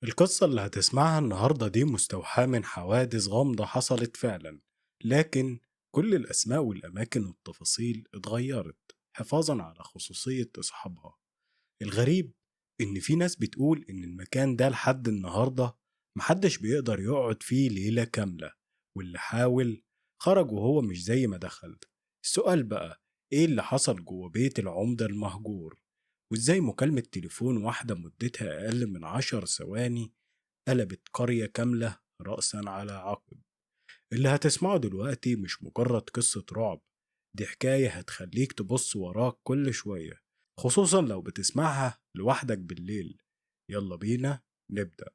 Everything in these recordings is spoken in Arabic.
القصة اللي هتسمعها النهاردة دي مستوحاة من حوادث غامضة حصلت فعلا، لكن كل الأسماء والأماكن والتفاصيل اتغيرت حفاظا على خصوصية أصحابها. الغريب إن في ناس بتقول إن المكان ده لحد النهاردة محدش بيقدر يقعد فيه ليلة كاملة، واللي حاول خرج وهو مش زي ما دخل. السؤال بقى، إيه اللي حصل جوه بيت العمدة المهجور؟ وإزاي مكالمة تليفون واحدة مدتها أقل من 10 ثواني قلبت قرية كاملة رأسا على عقب؟ اللي هتسمعه دلوقتي مش مجرد قصة رعب، دي حكاية هتخليك تبص وراك كل شوية، خصوصا لو بتسمعها لوحدك بالليل. يلا بينا نبدأ.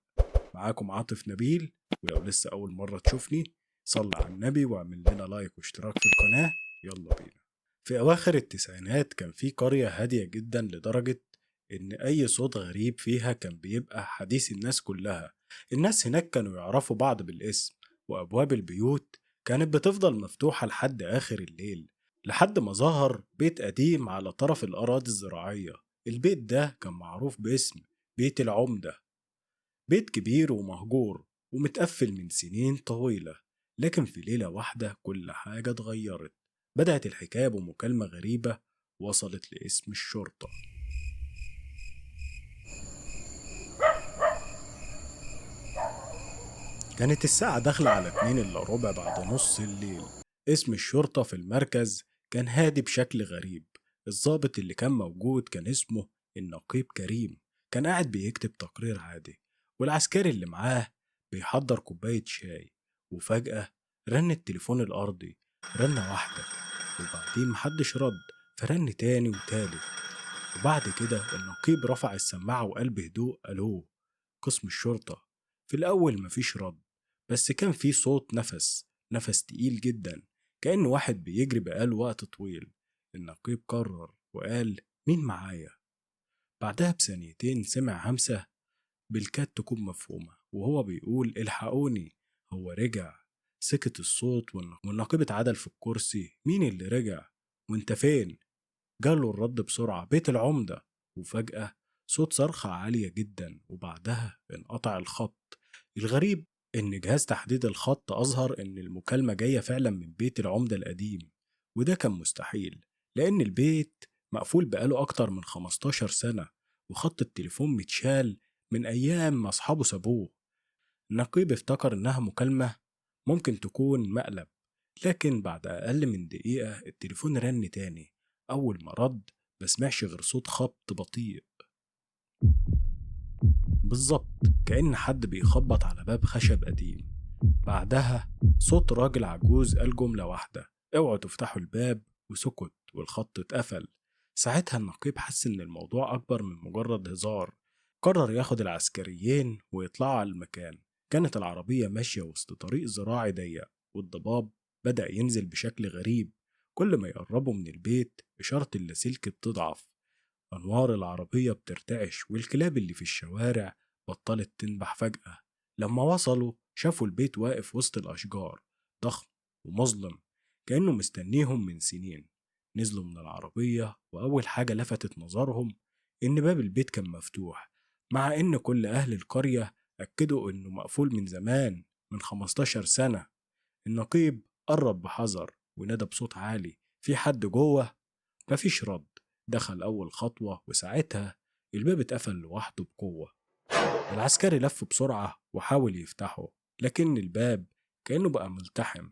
معاكم عاطف نبيل، ولو لسه أول مرة تشوفني صل على النبي واعمل لنا لايك واشتراك في القناة. يلا بينا. في أواخر التسعينات كان في قرية هادية جدا لدرجة إن أي صوت غريب فيها كان بيبقى حديث الناس كلها. الناس هناك كانوا يعرفوا بعض بالاسم، وأبواب البيوت كانت بتفضل مفتوحة لحد آخر الليل، لحد ما ظهر بيت قديم على طرف الأراضي الزراعية. البيت ده كان معروف باسم بيت العمدة، بيت كبير ومهجور ومتقفل من سنين طويلة. لكن في ليلة واحدة كل حاجة اتغيرت. بدأت الحكاية بمكالمة غريبة وصلت لاسم الشرطة. كانت الساعة داخلة على 2 إلا ربع بعد نص الليل. اسم الشرطة في المركز كان هادي بشكل غريب. الضابط اللي كان موجود كان اسمه النقيب كريم، كان قاعد بيكتب تقرير عادي، والعسكري اللي معاه بيحضر كوباية شاي. وفجأة رن التليفون الأرضي، رنة واحدة وبعدين محدش رد، فرن تاني وتالت. وبعد كده النقيب رفع السماعة وقال بهدوء: ألو، قسم الشرطة. في الأول مفيش رد، بس كان في صوت نفس تقيل جدا، كأن واحد بيجري بقاله وقت طويل. النقيب قرر وقال: مين معايا؟ بعدها بثانيتين سمع همسة بالكاد تكون مفهومة وهو بيقول: الحقوني، هو رجع. سكت الصوت والنقيب اتعدل في الكرسي: مين اللي رجع؟ وانت فين؟ جاله الرد بسرعة: بيت العمدة. وفجأة صوت صرخة عالية جدا وبعدها انقطع الخط. الغريب إن جهاز تحديد الخط أظهر إن المكالمة جاية فعلا من بيت العمدة القديم، وده كان مستحيل لأن البيت مقفول بقاله أكتر من 15 سنة، وخط التليفون متشال من أيام ما أصحابه سابوه. النقيب افتكر إنها مكالمة ممكن تكون مقلب، لكن بعد أقل من دقيقة التليفون رن تاني. أول ما رد مسمعش غير صوت خبط بطيء، بالظبط كأن حد بيخبط على باب خشب قديم. بعدها صوت راجل عجوز قال جملة واحدة: اوعوا تفتحوا الباب، وسكت والخط اتقفل. ساعتها النقيب حس إن الموضوع أكبر من مجرد هزار. قرر ياخد العسكريين ويطلعوا على المكان. كانت العربية ماشية وسط طريق زراعي ضيق، والضباب بدأ ينزل بشكل غريب. كل ما يقربوا من البيت إشارة اللاسلكي بتضعف، أنوار العربية بترتعش، والكلاب اللي في الشوارع بطلت تنبح. فجأة لما وصلوا شافوا البيت واقف وسط الأشجار، ضخم ومظلم كأنه مستنيهم من سنين. نزلوا من العربية وأول حاجة لفتت نظرهم إن باب البيت كان مفتوح، مع إن كل أهل القرية أكدوا إنه مقفول من زمان، من 15 سنة. النقيب قرب بحذر ونادى بصوت عالي: في حد جوه؟ مفيش رد. دخل أول خطوة وساعتها الباب اتقفل لوحده بقوة. العسكري لف بسرعة وحاول يفتحه، لكن الباب كأنه بقى ملتحم.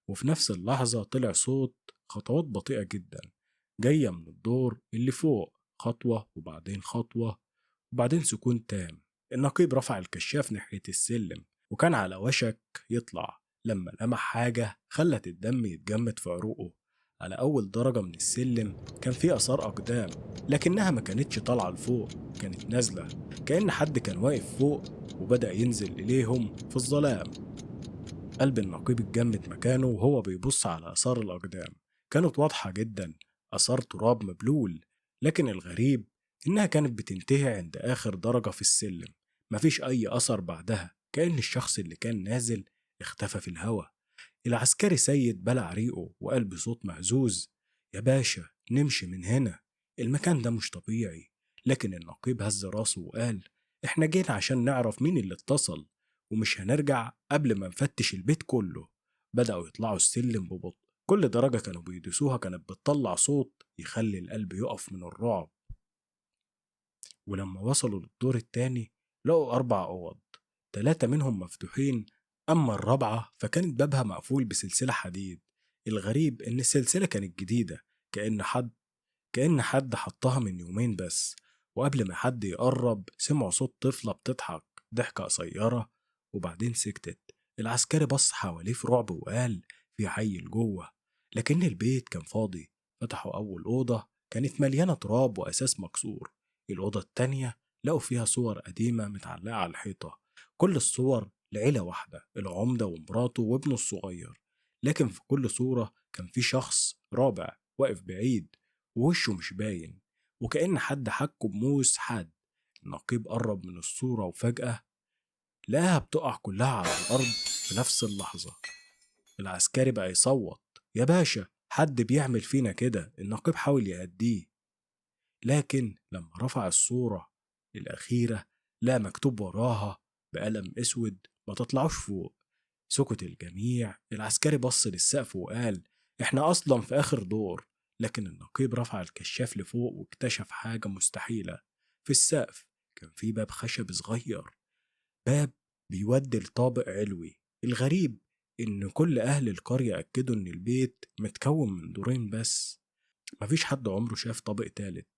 وفي نفس اللحظة طلع صوت خطوات بطيئة جدا جاية من الدور اللي فوق، خطوة وبعدين خطوة وبعدين سكون تام. النقيب رفع الكشاف ناحية السلم وكان على وشك يطلع لما لمح حاجة خلت الدم يتجمد في عروقه. على أول درجة من السلم كان في آثار أقدام، لكنها ما كانتش طالعة لفوق، كانت نازلة، كأن حد كان واقف فوق وبدأ ينزل إليهم في الظلام. قلب النقيب اتجمد مكانه وهو بيبص على آثار الأقدام. كانت واضحة جدا، آثار تراب مبلول، لكن الغريب إنها كانت بتنتهي عند آخر درجة في السلم. مفيش أي أثر بعدها، كأن الشخص اللي كان نازل اختفى في الهوا. العسكري سيد بلع ريقه وقال بصوت مهزوز: يا باشا نمشي من هنا، المكان ده مش طبيعي. لكن النقيب هز راسه وقال: إحنا جينا عشان نعرف مين اللي اتصل، ومش هنرجع قبل ما نفتش البيت كله. بدأوا يطلعوا السلم ببطء، كل درجة كانوا بيدوسوها كانت بتطلع صوت يخلي القلب يقف من الرعب. ولما وصلوا للدور التاني لقوا 4 أوض، 3 منهم مفتوحين، أما الرابعة فكانت بابها مقفول بسلسلة حديد. الغريب إن السلسلة كانت جديدة، كأن حد كأن حد حطها من يومين بس. وقبل ما حد يقرب سمعوا صوت طفلة بتضحك ضحكة قصيرة، وبعدين سكتت. العسكري بص حواليه في رعب وقال: في عيل جوه. لكن البيت كان فاضي. فتحوا أول أوضة، كانت مليانة تراب وأساس مكسور. الأوضة التانية لقوا فيها صور قديمة متعلقة على الحيطة، كل الصور لعيلة واحدة، العمدة ومراته وابنه الصغير. لكن في كل صورة كان في شخص رابع واقف بعيد، ووشه مش باين، وكأن حد حكه بموس حاد. النقيب قرب من الصورة وفجأة لقاها بتقع كلها على الأرض في نفس اللحظة. العسكري بقى يصوت: يا باشا، حد بيعمل فينا كده! النقيب حاول يهديه، لكن لما رفع الصورة الأخيرة لقى مكتوب وراها بقلم أسود: ما تطلعوش فوق. سكت الجميع. العسكري بص للسقف وقال: احنا أصلا في آخر دور. لكن النقيب رفع الكشاف لفوق واكتشف حاجة مستحيلة. في السقف كان في باب خشب صغير، باب بيودي لطابق علوي. الغريب إن كل أهل القرية أكدوا إن البيت متكون من دورين بس، مفيش حد عمره شاف طابق تالت.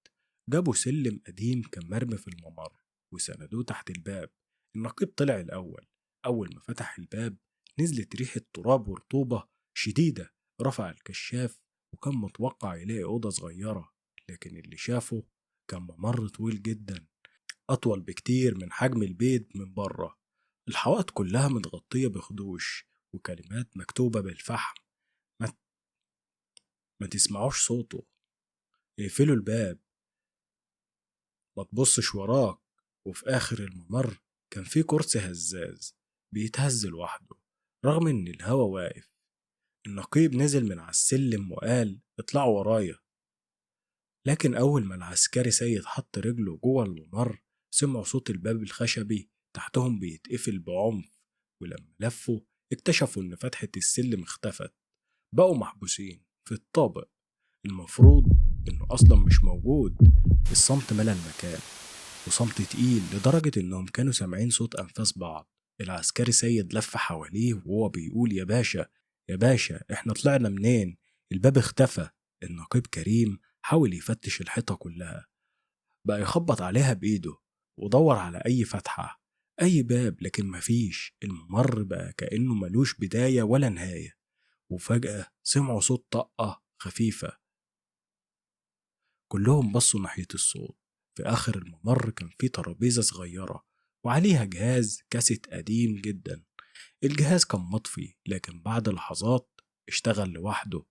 جابوا سلم قديم كان مرمي في الممر وسندوه تحت الباب. النقيب طلع الأول. أول ما فتح الباب نزلت ريحة تراب ورطوبة شديدة. رفع الكشاف وكان متوقع يلاقي أوضة صغيرة، لكن اللي شافه كان ممر طويل جدا، أطول بكتير من حجم البيت من بره. الحوائط كلها متغطية بخدوش وكلمات مكتوبة بالفحم: ما, ما تسمعوش صوته، اقفلوا الباب، ما تبصش وراك. وفي آخر الممر كان في كرسي هزاز بيتهز لوحده رغم إن الهوا واقف. النقيب نزل من على السلم وقال: اطلعوا ورايا. لكن أول ما العسكري سيد حط رجله جوه الممر سمعوا صوت الباب الخشبي تحتهم بيتقفل بعنف. ولما لفوا اكتشفوا إن فتحة السلم اختفت. بقوا محبوسين في الطابق المفروض إنه أصلا مش موجود. الصمت ملى المكان، وصمت تقيل لدرجة إنهم كانوا سامعين صوت أنفاس بعض. العسكري سيد لف حواليه وهو بيقول: يا باشا، يا باشا، إحنا طلعنا منين؟ الباب اختفى. النقيب كريم حاول يفتش الحيطة كلها، بقى يخبط عليها بإيده ودور على أي فتحة، أي باب، لكن مفيش. الممر بقى كأنه ملوش بداية ولا نهاية. وفجأة سمعوا صوت طقة خفيفة. كلهم بصوا ناحية الصوت. في آخر الممر كان في ترابيزة صغيرة وعليها جهاز كاسيت قديم جدا. الجهاز كان مطفي، لكن بعد لحظات اشتغل لوحده.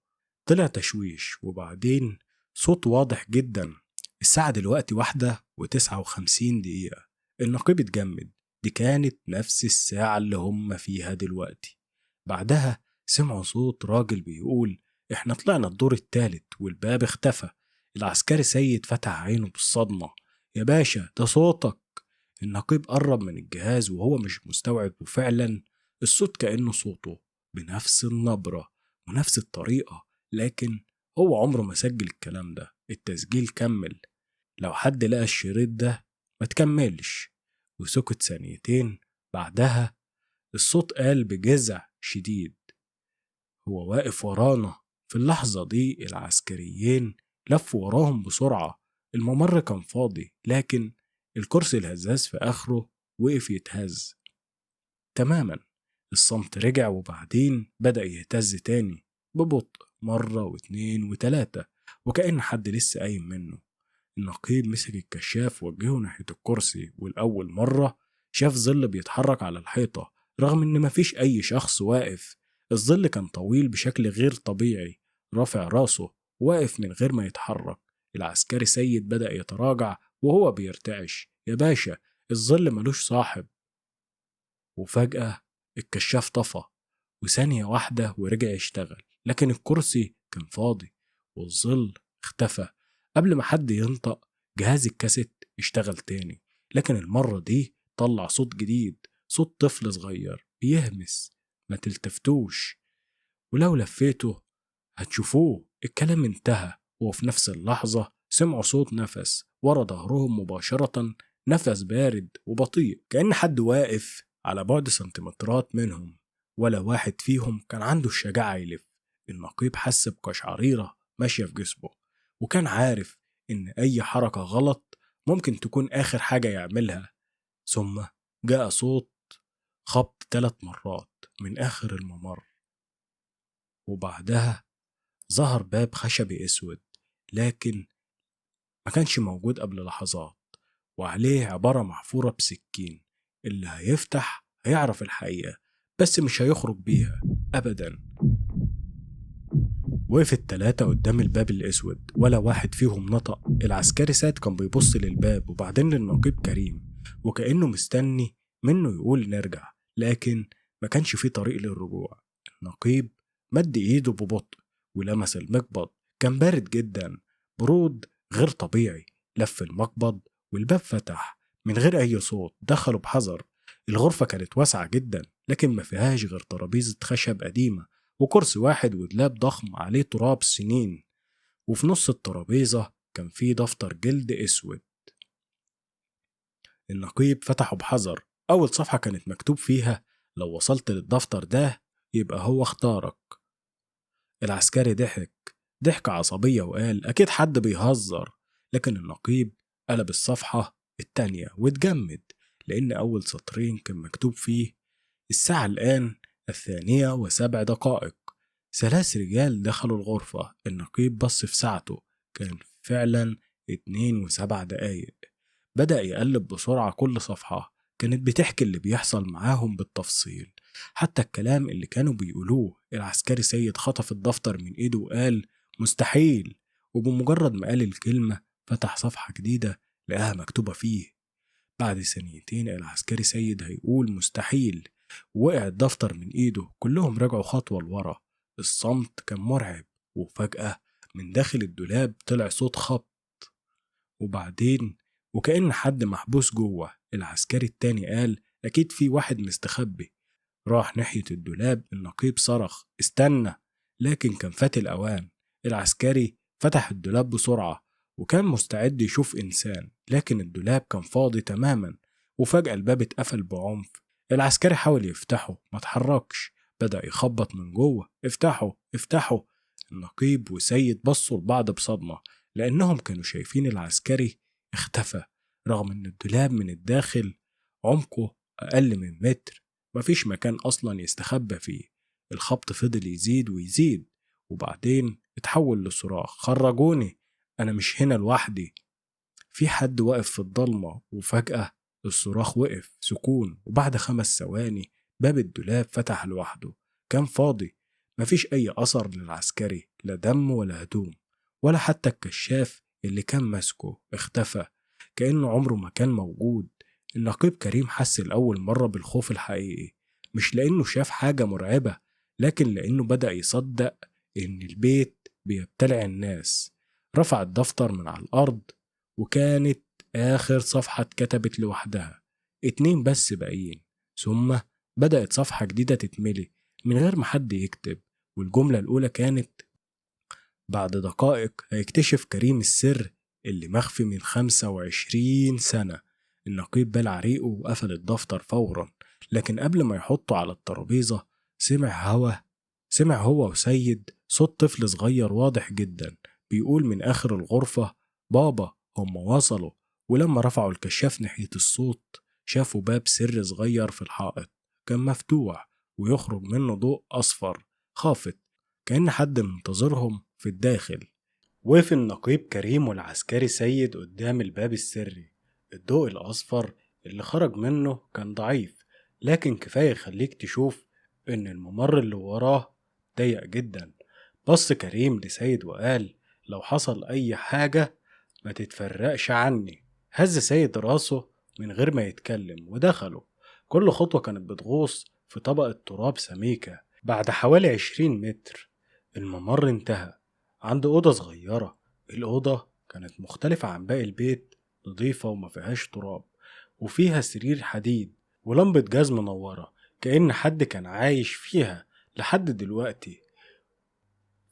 طلع تشويش وبعدين صوت واضح جدا: الساعة دلوقتي 1:59. النقيب اتجمد، دي كانت نفس الساعة اللي هم فيها دلوقتي. بعدها سمعوا صوت راجل بيقول: احنا طلعنا الدور التالت والباب اختفى. العسكري سيد فتح عينه بالصدمة: يا باشا، ده صوتك! النقيب قرب من الجهاز وهو مش مستوعب، وفعلا الصوت كأنه صوته بنفس النبرة ونفس الطريقة. لكن هو عمره ما سجل الكلام ده. التسجيل كمل: لو حد لقى الشريط ده ما تكملش. وسكت ثانيتين. بعدها الصوت قال بجزع شديد: هو واقف ورانا. في اللحظة دي العسكريين لفوا وراهم بسرعة. الممر كان فاضي، لكن الكرسي الهزاز في آخره وقف يتهز تماما. الصمت رجع وبعدين بدأ يهتز تاني ببطء، مرة واتنين وتلاتة، وكأن حد لسه قايم منه. النقيب مسك الكشاف ووجهه ناحية الكرسي، والأول مرة شاف ظل بيتحرك على الحيطة رغم إن مفيش أي شخص واقف. الظل كان طويل بشكل غير طبيعي، رافع راسه، واقف من غير ما يتحرك. العسكري سيد بدأ يتراجع وهو بيرتعش: يا باشا، الظل ملوش صاحب. وفجأة الكشاف طفى، وثانية واحدة ورجع يشتغل، لكن الكرسي كان فاضي والظل اختفى. قبل ما حد ينطق جهاز الكاسيت اشتغل تاني. لكن المرة دي طلع صوت جديد، صوت طفل صغير بيهمس. ما تلتفتوش، ولو لفيته هتشوفوه. الكلام انتهى، وفي نفس اللحظة سمعوا صوت نفس ورا ظهرهم مباشرة، نفس بارد وبطيء كأن حد واقف على بعد سنتيمترات منهم. ولا واحد فيهم كان عنده الشجاعة يلف. النقيب حس بقشعريرة ماشية في جسمه، وكان عارف إن أي حركة غلط ممكن تكون آخر حاجة يعملها. ثم جاء صوت خبط 3 مرات من آخر الممر، وبعدها ظهر باب خشبي أسود، لكن ما كانش موجود قبل لحظات، وعليه عبارة محفورة بسكين. اللي هيفتح هيعرف الحقيقة، بس مش هيخرج بيها أبدا. وقف ال3 قدام الباب الأسود، ولا واحد فيهم نطق. العسكري ساد كان بيبص للباب وبعدين للنقيب كريم، وكأنه مستني منه يقول نرجع، لكن ما كانش فيه طريق للرجوع. النقيب مد إيده ببطء ولمس المقبض، كان بارد جدا، برود غير طبيعي. لف المقبض والباب فتح من غير أي صوت. دخلوا بحذر. الغرفة كانت واسعة جدا، لكن ما فيهاش غير ترابيزة خشب قديمة وكرسي واحد ودولاب ضخم عليه تراب سنين. وفي نص الترابيزة كان فيه دفتر جلد اسود. النقيب فتحه بحذر. اول صفحة كانت مكتوب فيها: لو وصلت للدفتر ده يبقى هو اختارك. العسكري ضحك عصبية وقال اكيد حد بيهزر. لكن النقيب قلب الصفحة التانية واتجمد، لان اول سطرين كان مكتوب فيه: الساعة الآن 2:07. 3 رجال دخلوا الغرفة. النقيب بص في ساعته، كان فعلا 2:07. بدأ يقلب بسرعة. كل صفحة كانت بتحكي اللي بيحصل معاهم بالتفصيل، حتى الكلام اللي كانوا بيقولوه. العسكري سيد خطف الدفتر من ايده وقال: مستحيل. وبمجرد ما قال الكلمة فتح صفحة جديدة لقاها مكتوبة فيه: بعد 2 العسكري سيد هيقول مستحيل. وقع الدفتر من ايده. كلهم رجعوا خطوة لورا. الصمت كان مرعب. وفجأة من داخل الدولاب طلع صوت خبط، وبعدين وكأن حد محبوس جوه. العسكري التاني قال: أكيد في واحد مستخبي. راح ناحية الدولاب. النقيب صرخ: استنى! لكن كان فات الأوان. العسكري فتح الدولاب بسرعة وكان مستعد يشوف إنسان، لكن الدولاب كان فاضي تماما. وفجأة الباب اتقفل بعنف. العسكري حاول يفتحه، ما اتحركش. بدأ يخبط من جوه: افتحوا افتحوا. النقيب وسيد بصوا لبعض بصدمة، لأنهم كانوا شايفين العسكري اختفى، رغم إن الدولاب من الداخل عمقه أقل من متر. مفيش مكان أصلا يستخبى فيه. الخبط فضل يزيد ويزيد، وبعدين اتحول لصراخ: خرجوني! أنا مش هنا لوحدي، في حد واقف في الضلمة. وفجأة الصراخ وقف. سكون. وبعد 5 ثواني باب الدولاب فتح لوحده. كان فاضي. مفيش أي أثر للعسكري، لا دم ولا هدوم، ولا حتى الكشاف اللي كان ماسكه اختفى، كأنه عمره ما كان موجود. النقيب كريم حس لأول مرة بالخوف الحقيقي، مش لأنه شاف حاجة مرعبة، لكن لأنه بدأ يصدق إن البيت بيبتلع الناس. رفع الدفتر من على الأرض، وكانت آخر صفحة اتكتبت لوحدها. 2 بس باقيين. ثم بدأت صفحة جديدة تتملي من غير ما حد يكتب. والجملة الأولى كانت: بعد دقائق هيكتشف كريم السر اللي مخفي من 25 سنة. النقيب بلع ريقه وقفل الدفتر فورا، لكن قبل ما يحطه على الترابيزة سمع هو وسيد صوت طفل صغير واضح جدا بيقول من آخر الغرفة: بابا، هم وصلوا. ولما رفعوا الكشاف ناحية الصوت شافوا باب سر صغير في الحائط، كان مفتوح ويخرج منه ضوء أصفر خافت، كأن حد منتظرهم في الداخل. وقف النقيب كريم والعسكري سيد قدام الباب السري. الضوء الأصفر اللي خرج منه كان ضعيف، لكن كفاية يخليك تشوف إن الممر اللي وراه ضيق جدا. بص كريم لسيد وقال: لو حصل أي حاجة ما تتفرقش عني. هز سيد راسه من غير ما يتكلم ودخلوا. كل خطوة كانت بتغوص في طبقة تراب سميكة. بعد حوالي 20 متر الممر انتهى عند أوضة صغيرة. الأوضة كانت مختلفة عن باقي البيت، نظيفة وما فيهاش تراب. وفيها سرير حديد ولمبة جاز منورة كأن حد كان عايش فيها لحد دلوقتي.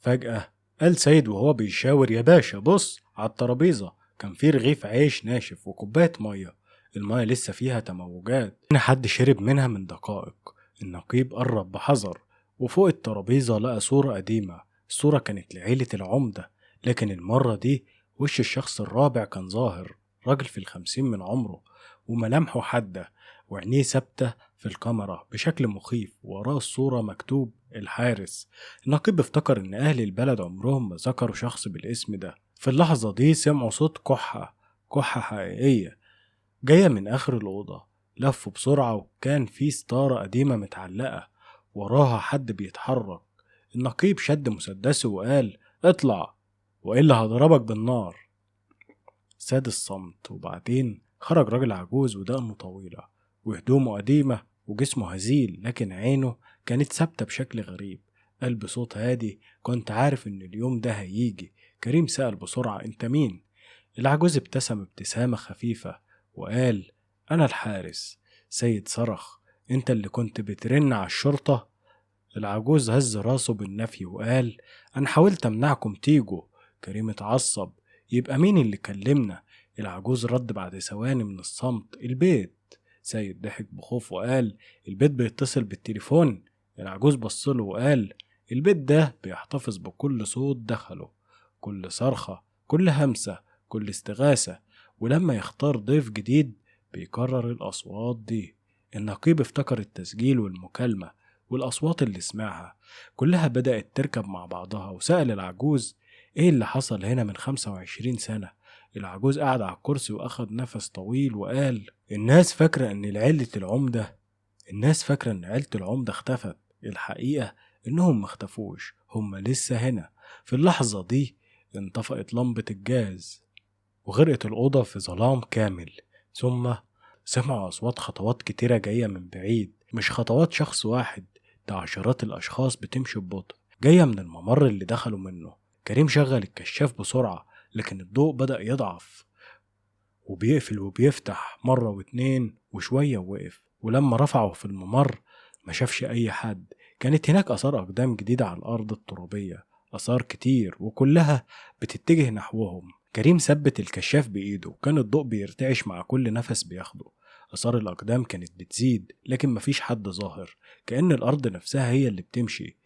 فجأة قال سيد وهو بيشاور: يا باشا بص على الترابيزة، كان فيه رغيف عيش ناشف وكوباية مية، المية لسه فيها تموجات إن حد شرب منها من دقائق. النقيب قرب بحذر، وفوق الترابيزة لقى صورة قديمة. الصورة كانت لعيلة العمدة، لكن المرة دي وش الشخص الرابع كان ظاهر، راجل في 50 من عمره وملامحه حادة وعينيه ثابتة في الكاميرا بشكل مخيف. وراه الصورة مكتوب: الحارس. النقيب افتكر إن أهل البلد عمرهم ما ذكروا شخص بالاسم ده. في اللحظة دي سمعوا صوت كحة حقيقية جاية من آخر الأوضة. لفوا بسرعة وكان في ستارة قديمة متعلقة وراها حد بيتحرك. النقيب شد مسدسه وقال: اطلع وإلا هضربك بالنار. ساد الصمت، وبعدين خرج راجل عجوز ودقنه طويلة وهدومه قديمة وجسمه هزيل، لكن عينه كانت ثابتة بشكل غريب. قال بصوت هادي: كنت عارف إن اليوم ده هيجي. كريم سأل بسرعة: أنت مين؟ العجوز ابتسم ابتسامة خفيفة وقال: أنا الحارس. سيد صرخ: أنت اللي كنت بترن على الشرطة؟ العجوز هز راسه بالنفي وقال: أنا حاولت أمنعكم تيجوا. كريم اتعصب: يبقى مين اللي كلمنا؟ العجوز رد بعد ثواني من الصمت: البيت. سيد ضحك بخوف وقال: البيت بيتصل بالتليفون؟ العجوز بصله وقال: البيت ده بيحتفظ بكل صوت دخله، كل صرخة، كل همسة، كل استغاثة، ولما يختار ضيف جديد بيكرر الأصوات دي. النقيب افتكر التسجيل والمكالمة والأصوات اللي سمعها كلها بدأت تركب مع بعضها، وسأل العجوز: إيه اللي حصل هنا من 25 سنة؟ العجوز قعد على الكرسي وأخد نفس طويل وقال: الناس فاكرة إن عيلة العمدة اختفت. الحقيقة إنهم مختفوش، هم لسه هنا. في اللحظة دي انطفأت لمبة الجاز وغرقت الأوضة في ظلام كامل. ثم سمعوا أصوات خطوات كتيرة جاية من بعيد، مش خطوات شخص واحد، ده عشرات الأشخاص بتمشي ببطء جاية من الممر اللي دخلوا منه. كريم شغل الكشاف بسرعة، لكن الضوء بدأ يضعف وبيقفل وبيفتح مرة واتنين وشوية ووقف. ولما رفعه في الممر ما شافش أي حد. كانت هناك آثار أقدام جديدة على الأرض الترابية، آثار كتير وكلها بتتجه نحوهم. كريم ثبت الكشاف بإيده وكان الضوء بيرتعش مع كل نفس بياخده. آثار الأقدام كانت بتزيد، لكن مفيش حد ظاهر، كأن الأرض نفسها هي اللي بتمشي.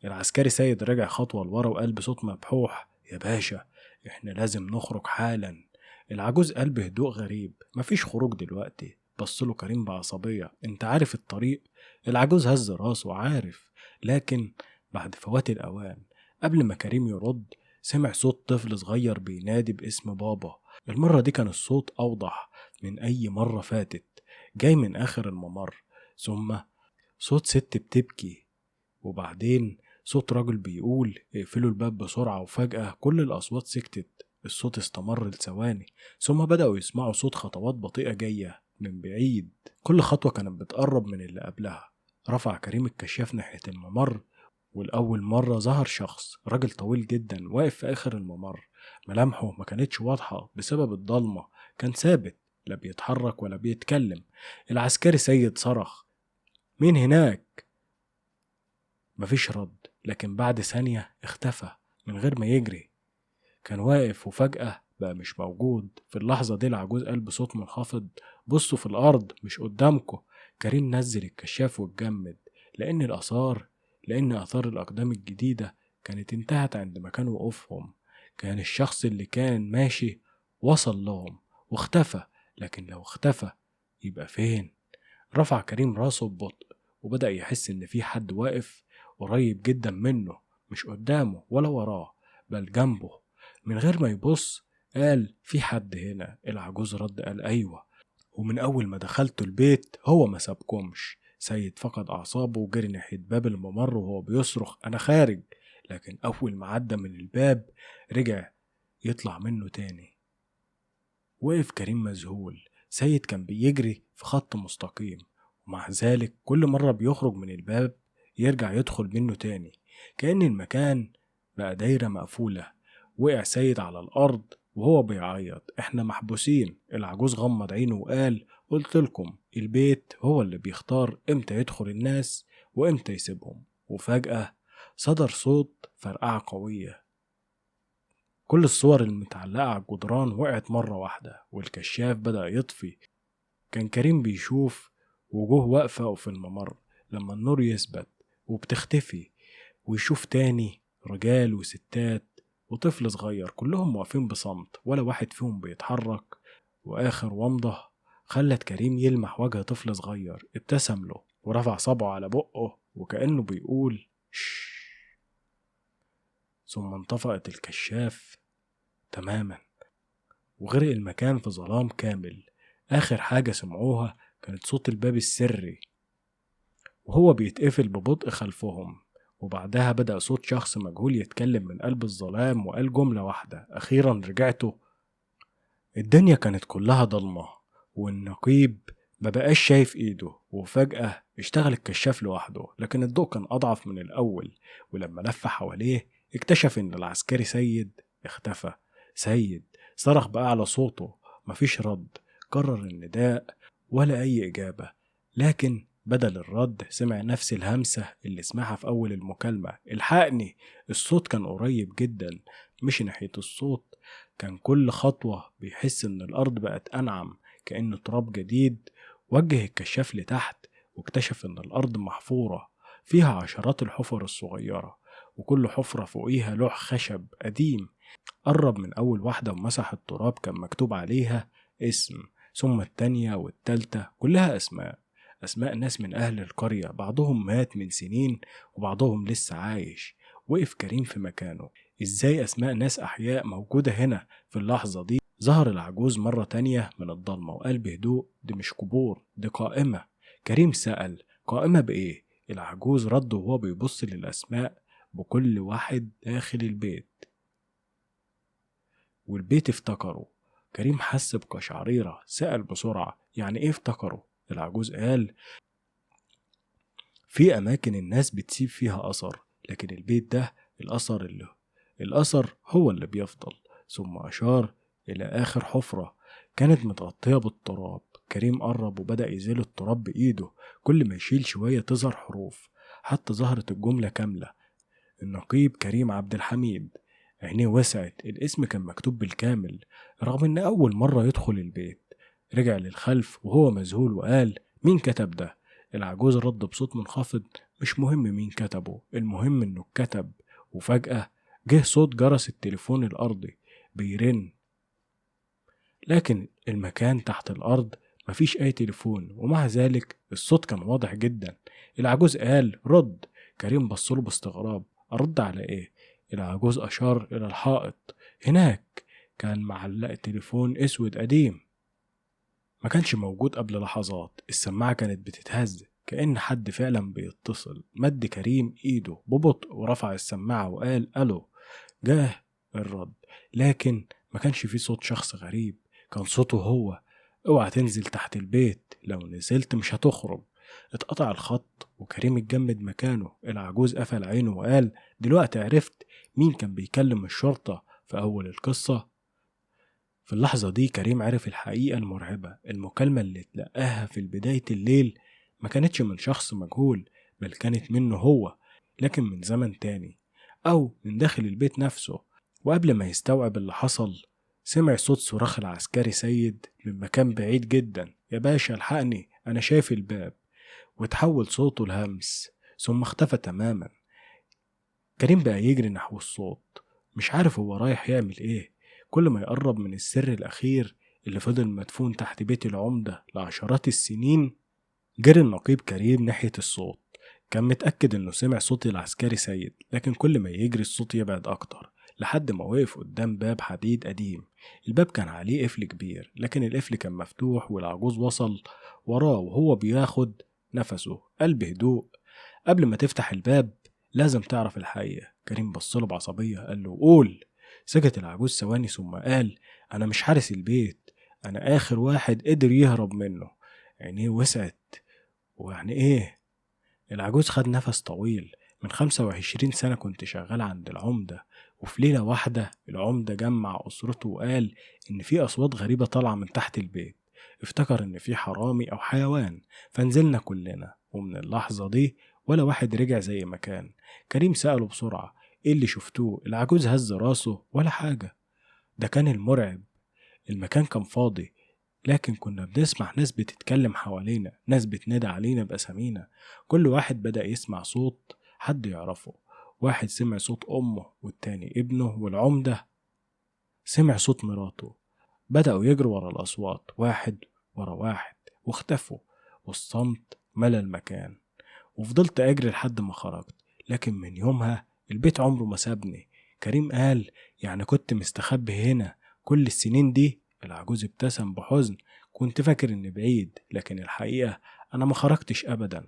العسكري سيد رجع خطوة لورا وقال بصوت مبحوح: يا باشا احنا لازم نخرج حالا. العجوز قال بهدوء غريب: مفيش خروج دلوقتي. بصله كريم بعصبية: انت عارف الطريق؟ العجوز هز راسه: عارف، لكن بعد فوات الأوان. قبل ما كريم يرد سمع صوت طفل صغير بينادي باسم بابا. المرة دي كان الصوت أوضح من أي مرة فاتت، جاي من آخر الممر. ثم صوت ست بتبكي، وبعدين صوت راجل بيقول: اقفلوا الباب بسرعة. وفجأة كل الأصوات سكتت. الصوت استمر لثواني، ثم بدأوا يسمعوا صوت خطوات بطيئة جاية من بعيد، كل خطوة كانت بتقرب من اللي قبلها. رفع كريم الكشاف ناحية الممر، والأول مرة ظهر شخص، راجل طويل جدا واقف في آخر الممر. ملامحه ما كانتش واضحة بسبب الضلمة، كان ثابت لا بيتحرك ولا بيتكلم. العسكري سيد صرخ: مين هناك؟ مفيش رد، لكن بعد ثانية اختفى من غير ما يجري. كان واقف وفجأة بقى مش موجود. في اللحظة دي العجوز قال بصوت منخفض: بصوا في الأرض مش قدامكم. كريم نزل الكشاف واتجمد، لأن آثار الأقدام الجديدة كانت انتهت عند مكان وقوفهم. كان الشخص اللي كان ماشي وصل لهم واختفى، لكن لو اختفى يبقى فين؟ رفع كريم راسه ببطء وبدأ يحس إن في حد واقف قريب جدا منه، مش قدامه ولا وراه بل جنبه. من غير ما يبص قال: في حد هنا؟ العجوز رد قال: أيوة، ومن أول ما دخلت البيت هو ما سابكمش. سيد فقد أعصابه وجري ناحية باب الممر وهو بيصرخ: أنا خارج. لكن أول ما عدى من الباب رجع يطلع منه تاني. وقف كريم مذهول. سيد كان بيجري في خط مستقيم، ومع ذلك كل مرة بيخرج من الباب يرجع يدخل منه تاني، كأن المكان بقى دايرة مقفولة. وقع سيد على الأرض وهو بيعيط: احنا محبوسين. العجوز غمض عينه وقال: قلت لكم البيت هو اللي بيختار امتى يدخل الناس وامتى يسيبهم. وفجأة صدر صوت فرقعة قوية، كل الصور المتعلقة على الجدران وقعت مرة واحدة والكشاف بدأ يطفي. كان كريم بيشوف وجوه واقفة في الممر لما النور يثبت وبتختفي، ويشوف تاني رجال وستات وطفل صغير كلهم واقفين بصمت ولا واحد فيهم بيتحرك. وآخر ومضة خلت كريم يلمح وجه طفل صغير ابتسم له ورفع صبعه على بقه وكأنه بيقول شش. ثم انطفأت الكشاف تماما وغرق المكان في ظلام كامل. آخر حاجة سمعوها كانت صوت الباب السري وهو بيتقفل ببطء خلفهم، وبعدها بدأ صوت شخص مجهول يتكلم من قلب الظلام وقال جملة واحدة: أخيرا رجعتوا. الدنيا كانت كلها ضلمة والنقيب مبقاش شايف ايده، وفجأة اشتغل الكشاف لوحده لكن الضوء كان أضعف من الأول. ولما لف حواليه اكتشف إن العسكري سيد اختفى. سيد صرخ بأعلى صوته، مفيش رد. كرر النداء ولا أي إجابة، لكن بدل الرد سمع نفس الهمسة اللي سمعها في أول المكالمة: الحقني. الصوت كان قريب جدا، مش ناحية الصوت. كان كل خطوة بيحس إن الأرض بقت أنعم كأنه تراب جديد. وجه الكشاف لتحت واكتشف إن الأرض محفورة فيها عشرات الحفر الصغيرة، وكل حفرة فوقيها لوح خشب قديم. قرب من أول واحدة ومسح التراب، كان مكتوب عليها اسم، ثم التانية والتالتة كلها أسماء ناس من أهل القرية، بعضهم مات من سنين وبعضهم لسه عايش. وقف كريم في مكانه، إزاي أسماء ناس أحياء موجودة هنا؟ في اللحظة دي ظهر العجوز مرة تانية من الضلمة وقال بهدوء: دي مش قبور، دي قائمة. كريم سأل: قائمة بإيه؟ العجوز رد وهو بيبص للأسماء: بكل واحد داخل البيت. والبيت افتكره. كريم حس بقشعريرة، سأل بسرعة: يعني إيه افتكره؟ العجوز قال: في أماكن الناس بتسيب فيها أثر، لكن البيت ده الأثر هو اللي بيفضل. ثم أشار إلى آخر حفرة كانت متغطية بالتراب. كريم قرب وبدأ يزيل التراب بإيده، كل ما يشيل شوية تظهر حروف حتى ظهرت الجملة كاملة: النقيب كريم عبد الحميد. عينيه وسعت، الاسم كان مكتوب بالكامل رغم إن أول مرة يدخل البيت. رجع للخلف وهو مذهول وقال: مين كتب ده؟ العجوز رد بصوت منخفض: مش مهم مين كتبه، المهم إنه اتكتب. وفجأة جه صوت جرس التليفون الأرضي بيرن، لكن المكان تحت الأرض مفيش أي تليفون، ومع ذلك الصوت كان واضح جدا. العجوز قال: رد. كريم بصله باستغراب: أرد على إيه؟ العجوز أشار إلى الحائط هناك، كان معلق تليفون أسود قديم ما كانش موجود قبل لحظات. السماعة كانت بتتهز كأن حد فعلا بيتصل. مد كريم إيده ببطء ورفع السماعة وقال: ألو. جاه الرد، لكن ما كانش فيه صوت شخص غريب، كان صوته هو: اوعى تنزل تحت البيت، لو نزلت مش هتخرج. اتقطع الخط وكريم اتجمد مكانه. العجوز قفل عينه وقال: دلوقتي عرفت مين كان بيكلم الشرطة في أول القصة. في اللحظة دي كريم عرف الحقيقة المرعبة. المكالمة اللي اتلقاها في بداية الليل ما كانتش من شخص مجهول، بل كانت منه هو، لكن من زمن تاني أو من داخل البيت نفسه. وقبل ما يستوعب اللي حصل سمع صوت صراخ العسكري سيد من مكان بعيد جدا: يا باشا الحقني، أنا شايف الباب. وتحول صوته لهمس ثم اختفى تماما. كريم بقى يجري نحو الصوت، مش عارف هو رايح يعمل ايه. كل ما يقرب من السر الأخير اللي فضل مدفون تحت بيت العمدة لعشرات السنين، جري النقيب كريم ناحية الصوت. كان متأكد إنه سمع صوت العسكري سيد، لكن كل ما يجري الصوت يبعد أكتر لحد ما وقف قدام باب حديد قديم. الباب كان عليه قفل كبير، لكن القفل كان مفتوح والعجوز وصل وراه وهو بياخد نفسه. قال بهدوء: قبل ما تفتح الباب لازم تعرف الحقيقة. كريم بصله بعصبية قال له: قول. سكت العجوز ثواني ثم قال: أنا مش حارس البيت، أنا آخر واحد قدر يهرب منه. عينيه وسعت: ويعني إيه؟ العجوز خد نفس طويل: من 25 سنة كنت شغال عند العمدة، وفي ليلة واحدة العمدة جمع أسرته وقال إن في أصوات غريبة طالعة من تحت البيت. افتكر إن في حرامي أو حيوان، فنزلنا كلنا، ومن اللحظة دي ولا واحد رجع زي ما كان. كريم سأله بسرعة: إيه اللي شفتوه؟ العجوز هز راسه: ولا حاجة. ده كان المرعب. المكان كان فاضي، لكن كنا بنسمع ناس بتتكلم حوالينا، ناس بتنادى علينا بأسامينا. كل واحد بدأ يسمع صوت حد يعرفه. واحد سمع صوت أمه، والتاني ابنه، والعمدة سمع صوت مراته. بدأوا يجروا ورا الأصوات، واحد ورا واحد، واختفوا، والصمت ملى المكان. وفضلت أجري لحد ما خرجت، لكن من يومها البيت عمره ما سابني. كريم قال: يعني كنت مستخبي هنا كل السنين دي؟ العجوز ابتسم بحزن: كنت فاكر إني بعيد، لكن الحقيقة أنا ما خرجتش أبدا.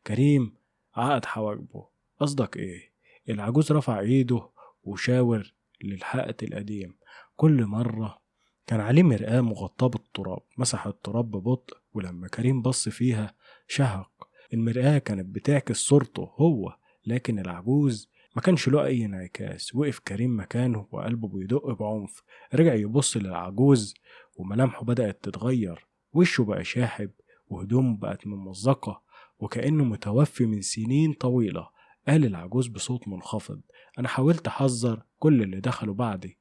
كريم عقد حواجبه: قصدك إيه؟ العجوز رفع إيده وشاور للحائط القديم. كل مرة كان عليه مرآة مغطاة بالتراب. مسح التراب ببطء، ولما كريم بص فيها شهق. المرآة كانت بتعكس صورته هو، لكن العجوز ما كانش له أي انعكاس. وقف كريم مكانه وقلبه بيدق بعنف. رجع يبص للعجوز وملامحه بدأت تتغير. وشه بقى شاحب، وهدومه بقت ممزقة، وكأنه متوفي من سنين طويلة. قال العجوز بصوت منخفض: أنا حاولت أحذر كل اللي دخلوا بعدي،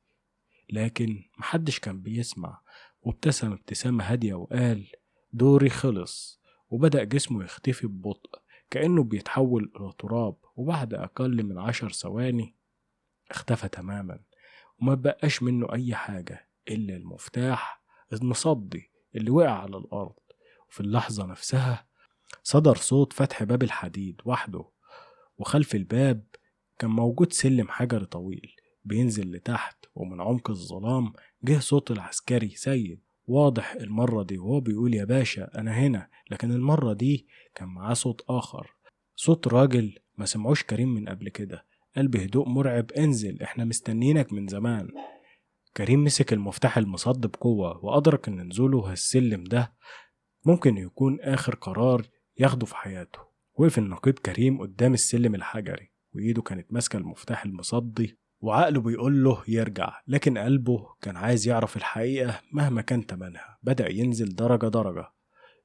لكن محدش كان بيسمع. وابتسم ابتسامة هادية وقال: دوري خلص. وبدأ جسمه يختفي ببطء، كأنه بيتحول إلى تراب. وبعد أقل من 10 ثواني اختفى تماما، وما بقاش منه أي حاجة إلا المفتاح المصدي اللي وقع على الأرض. وفي اللحظة نفسها صدر صوت فتح باب الحديد وحده، وخلف الباب كان موجود سلم حجري طويل بينزل لتحت. ومن عمق الظلام جه صوت العسكري سيد، واضح المرة دي وهو بيقول: يا باشا أنا هنا. لكن المرة دي كان معاه صوت آخر، صوت راجل ما سمعوش كريم من قبل كده. قال بهدوء مرعب: انزل، احنا مستنيينك من زمان. كريم مسك المفتاح المصد بقوة، وأدرك إن نزوله السلم ده ممكن يكون آخر قرار ياخده في حياته. وقف النقيب كريم قدام السلم الحجري، وإيده كانت ماسكة المفتاح المصدي، وعقله بيقول له يرجع، لكن قلبه كان عايز يعرف الحقيقة مهما كان تمنها. بدأ ينزل درجة درجة.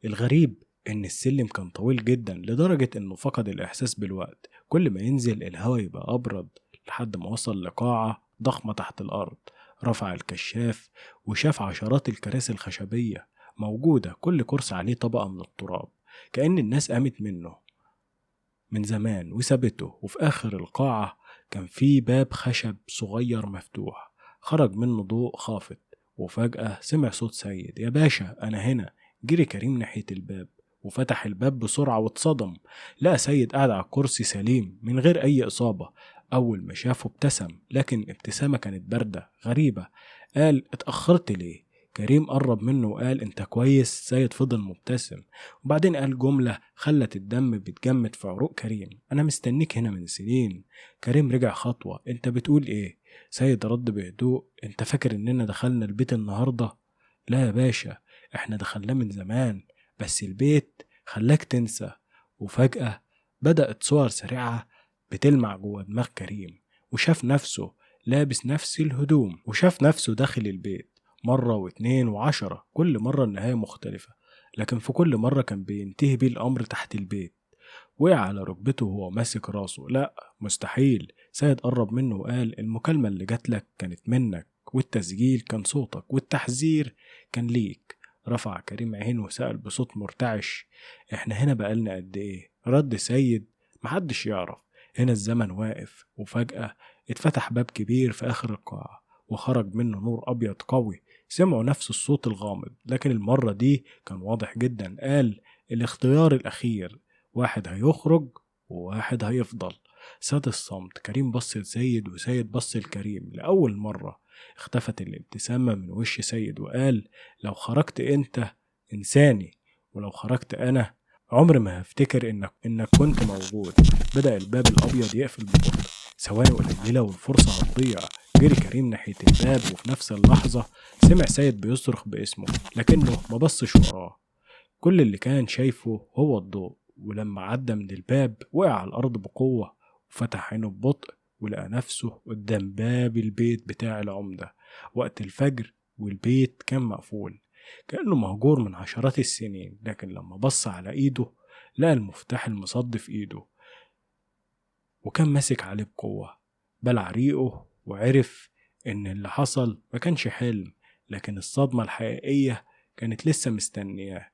الغريب إن السلم كان طويل جدا لدرجة إنه فقد الإحساس بالوقت. كل ما ينزل الهواء يبقى أبرد، لحد ما وصل لقاعة ضخمة تحت الأرض. رفع الكشاف وشاف عشرات الكراسي الخشبية موجودة، كل كرسي عليه طبقة من التراب، كأن الناس قامت منه من زمان وسابته. وفي آخر القاعة كان في باب خشب صغير مفتوح، خرج منه ضوء خافت. وفجأة سمع صوت سيد: يا باشا أنا هنا. جري كريم ناحية الباب وفتح الباب بسرعة، واتصدم. لقى سيد قاعد على الكرسي سليم من غير أي إصابة. أول ما شافه ابتسم، لكن ابتسامة كانت باردة غريبة. قال: اتأخرت ليه؟ كريم قرب منه وقال: انت كويس؟ سيد فضل مبتسم، وبعدين قال جملة خلت الدم بيتجمد في عروق كريم: أنا مستنيك هنا من سنين. كريم رجع خطوة: أنت بتقول إيه؟ سيد رد بهدوء: أنت فاكر إننا دخلنا البيت النهاردة؟ لا يا باشا، إحنا دخلناه من زمان، بس البيت خلاك تنسى. وفجأة بدأت صور سريعة بتلمع جوه دماغ كريم، وشاف نفسه لابس نفس الهدوم، وشاف نفسه داخل البيت مرة واتنين وعشرة، كل مرة النهاية مختلفة، لكن في كل مرة كان بينتهي بيه الأمر تحت البيت. وقع على ركبته وهو ماسك راسه: لا مستحيل. سيد قرب منه وقال: المكالمة اللي جاتلك كانت منك، والتسجيل كان صوتك، والتحذير كان ليك. رفع كريم عينه وسأل بصوت مرتعش: احنا هنا بقالنا قد ايه؟ رد سيد: محدش يعرف. هنا الزمن واقف. وفجأة اتفتح باب كبير في آخر القاعة، وخرج منه نور أبيض قوي. سمعوا نفس الصوت الغامض، لكن المرة دي كان واضح جدا. قال: الاختيار الأخير، واحد هيخرج وواحد هيفضل. ساد الصمت. كريم بص لسيد، وسيد بص لكريم. لأول مرة اختفت الابتسامة من وش سيد، وقال: لو خرجت انت انساني، ولو خرجت انا عمر ما هفتكر انك كنت موجود. بدأ الباب الابيض يقفل ببطء. ثواني قليلة والفرصة هتضيع. جري كريم ناحية الباب، وفي نفس اللحظة سمع سيد بيصرخ باسمه، لكنه ما بصش وراه. كل اللي كان شايفه هو الضوء. ولما عدى من الباب وقع على الأرض بقوة، وفتح عينه ببطء، ولقى نفسه قدام باب البيت بتاع العمدة. وقت الفجر والبيت كان مقفول. كأنه مهجور من عشرات السنين، لكن لما بص على إيده لقى المفتاح المصد في إيده وكان ماسك عليه بقوة. بلع ريقه وعرف إن اللي حصل ما كانش حلم، لكن الصدمة الحقيقية كانت لسه مستنياه.